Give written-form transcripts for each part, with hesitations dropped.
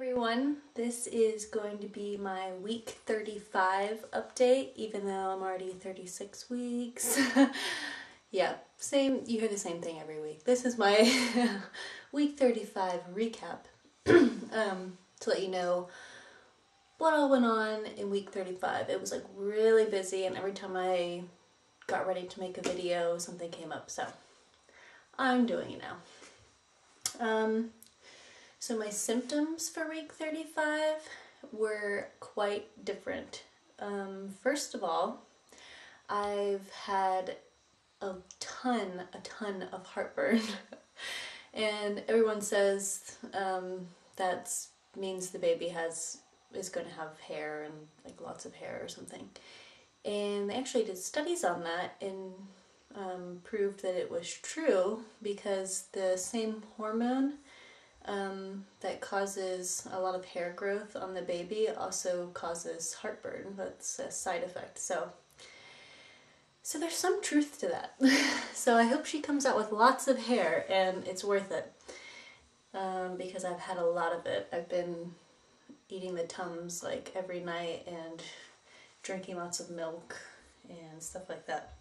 Everyone, this is going to be my week 35 update, even though I'm already 36 weeks. Yeah, you hear the same thing every week. This is my week 35 recap to let you know what all went on in week 35. It was like really busy, and every time I got ready to make a video, something came up, so I'm doing it now. So my symptoms for week 35 were quite different. First of all, I've had a ton of heartburn. And everyone says that means the baby is going to have hair and like lots of hair or something. And they actually did studies on that and proved that it was true, because the same hormone that causes a lot of hair growth on the baby also causes heartburn. That's a side effect. So there's some truth to that. So I hope she comes out with lots of hair and it's worth it, because I've had a lot of it. I've been eating the Tums like every night and drinking lots of milk and stuff like that.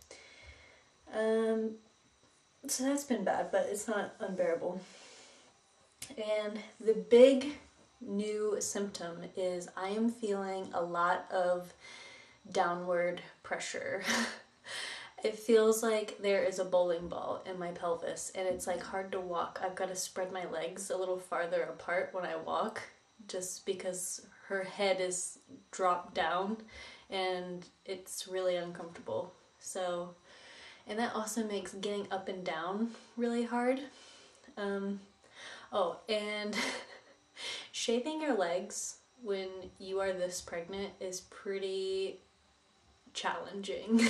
So that's been bad, but it's not unbearable. And the big new symptom is I am feeling a lot of downward pressure. It feels like there is a bowling ball in my pelvis, and it's like hard to walk. I've got to spread my legs a little farther apart when I walk, just because her head is dropped down and it's really uncomfortable. So, and that also makes getting up and down really hard. Oh, and shaving your legs when you are this pregnant is pretty challenging.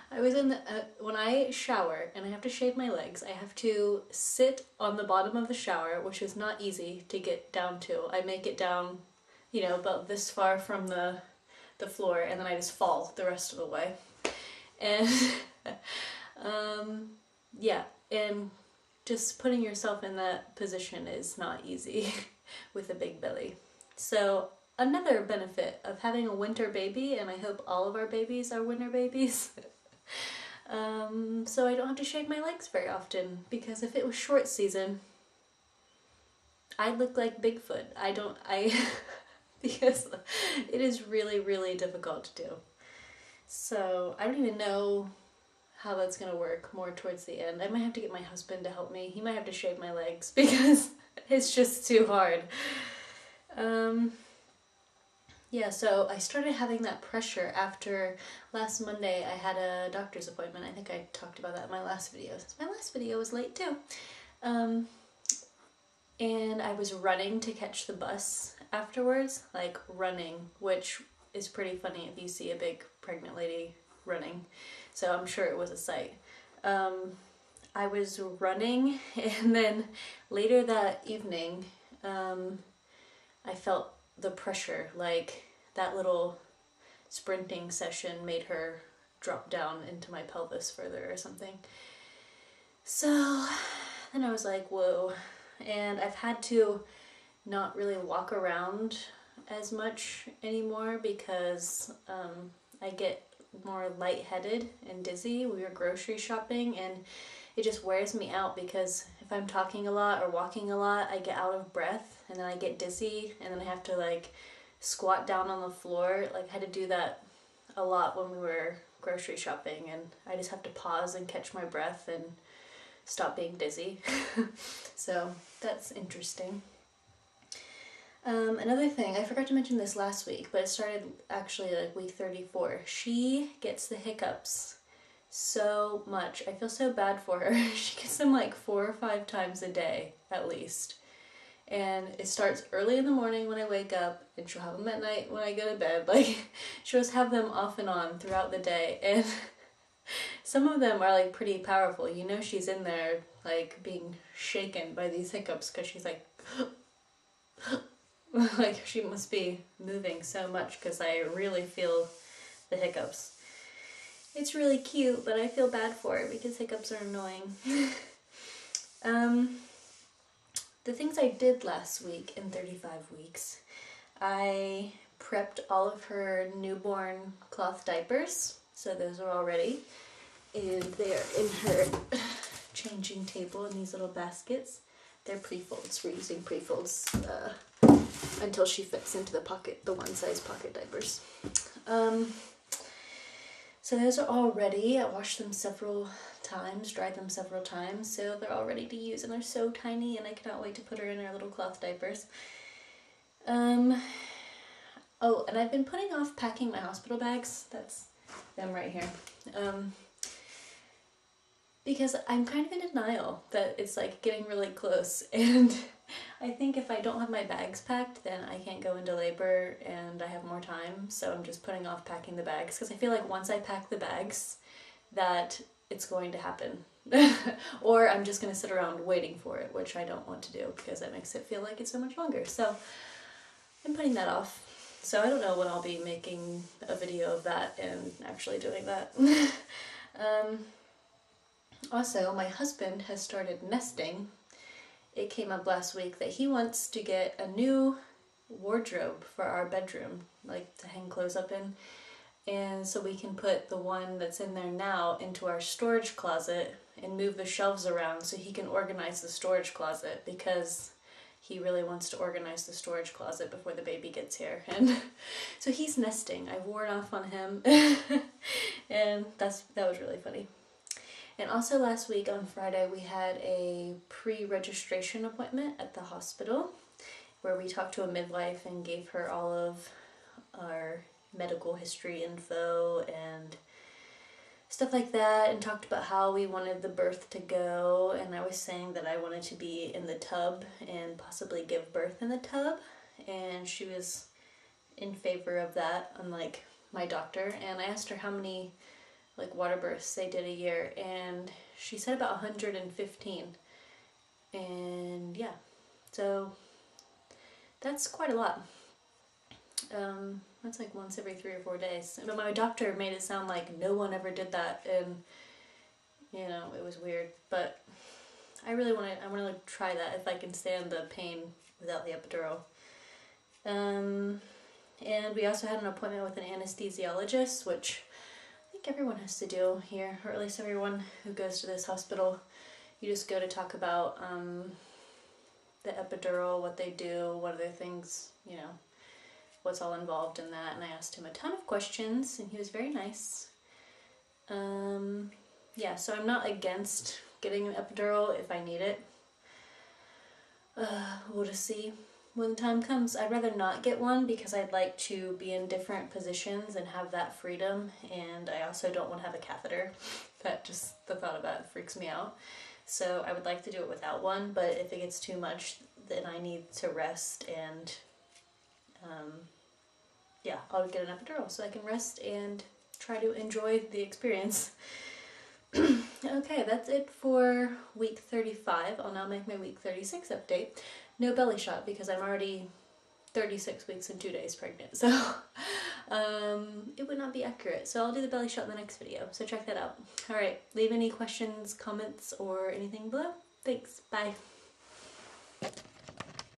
I was in the, when I shower and I have to shave my legs, I have to sit on the bottom of the shower, which is not easy to get down to. I make it down, about this far from the floor, and then I just fall the rest of the way. And, yeah, and just putting yourself in that position is not easy with a big belly. So another benefit of having a winter baby, and I hope all of our babies are winter babies, so I don't have to shave my legs very often, because if it was short season, I'd look like Bigfoot. Because it is really, really difficult to do. So I don't even know how that's gonna work more towards the end. I might have to get my husband to help me. He might have to shave my legs because it's just too hard. Yeah, so I started having that pressure after last Monday. I had a doctor's appointment. I think I talked about that in my last video, since my last video was late too. And I was running to catch the bus afterwards, like running, which is pretty funny if you see a big pregnant lady running. So I'm sure it was a sight. I was running, and then later that evening, I felt the pressure, like that little sprinting session made her drop down into my pelvis further or something. So then I was like, whoa. And I've had to not really walk around as much anymore, because I get more lightheaded and dizzy. We were grocery shopping, and it just wears me out, because if I'm talking a lot or walking a lot, I get out of breath, and then I get dizzy, and then I have to like squat down on the floor. Like I had to do that a lot when we were grocery shopping, and I just have to pause and catch my breath and stop being dizzy. So that's interesting. Another thing, I forgot to mention this last week, but it started actually like week 34. She gets the hiccups so much. I feel so bad for her. She gets them like 4 or 5 times a day at least. And it starts early in the morning when I wake up, and she'll have them at night when I go to bed. Like, she'll just have them off and on throughout the day. And some of them are like pretty powerful. She's in there like being shaken by these hiccups, because she's like like she must be moving so much, because I really feel the hiccups. It's really cute, but I feel bad for her because hiccups are annoying. the things I did last week in 35 weeks, I prepped all of her newborn cloth diapers, so those are all ready, and they're in her changing table in these little baskets. They're pre-folds. We're using pre-folds until she fits into the pocket, the one size pocket diapers. So those are all ready. I washed them several times, dried them several times, so they're all ready to use, and they're so tiny, and I cannot wait to put her in her little cloth diapers. Oh, and I've been putting off packing my hospital bags. That's them right here. Because I'm kind of in denial that it's like getting really close, and I think if I don't have my bags packed, then I can't go into labor and I have more time, so I'm just putting off packing the bags because I feel like once I pack the bags that it's going to happen. Or I'm just going to sit around waiting for it, which I don't want to do because that makes it feel like it's so much longer. So I'm putting that off. So I don't know when I'll be making a video of that and actually doing that. Also, my husband has started nesting. It came up last week that he wants to get a new wardrobe for our bedroom, like to hang clothes up in. And so we can put the one that's in there now into our storage closet and move the shelves around so he can organize the storage closet, because he really wants to organize the storage closet before the baby gets here. And so he's nesting. I've worn off on him and that was really funny. And also last week on Friday we had a pre-registration appointment at the hospital where we talked to a midwife and gave her all of our medical history info and stuff like that, and talked about how we wanted the birth to go, and I was saying that I wanted to be in the tub and possibly give birth in the tub, and she was in favor of that, unlike my doctor. And I asked her how many like water births they did a year, and she said about 115. And yeah, so that's quite a lot. That's like once every 3 or 4 days. But my doctor made it sound like no one ever did that, and you know, it was weird. But I want to try that if I can stand the pain without the epidural. And we also had an appointment with an anesthesiologist, which I think everyone has to do here, or at least everyone who goes to this hospital. You just go to talk about the epidural, what they do, what other things, you know, what's all involved in that. And I asked him a ton of questions, and he was very nice. Yeah, so I'm not against getting an epidural if I need it. We'll just see when the time comes. I'd rather not get one because I'd like to be in different positions and have that freedom, and I also don't want to have a catheter. That just, the thought of that freaks me out. So I would like to do it without one, but if it gets too much, then I need to rest, and yeah, I'll get an epidural so I can rest and try to enjoy the experience. Okay, that's it for week 35. I'll now make my week 36 update. No belly shot because I'm already 36 weeks and 2 days pregnant, so it would not be accurate. So I'll do the belly shot in the next video, so check that out. Alright, leave any questions, comments, or anything below. Thanks, bye.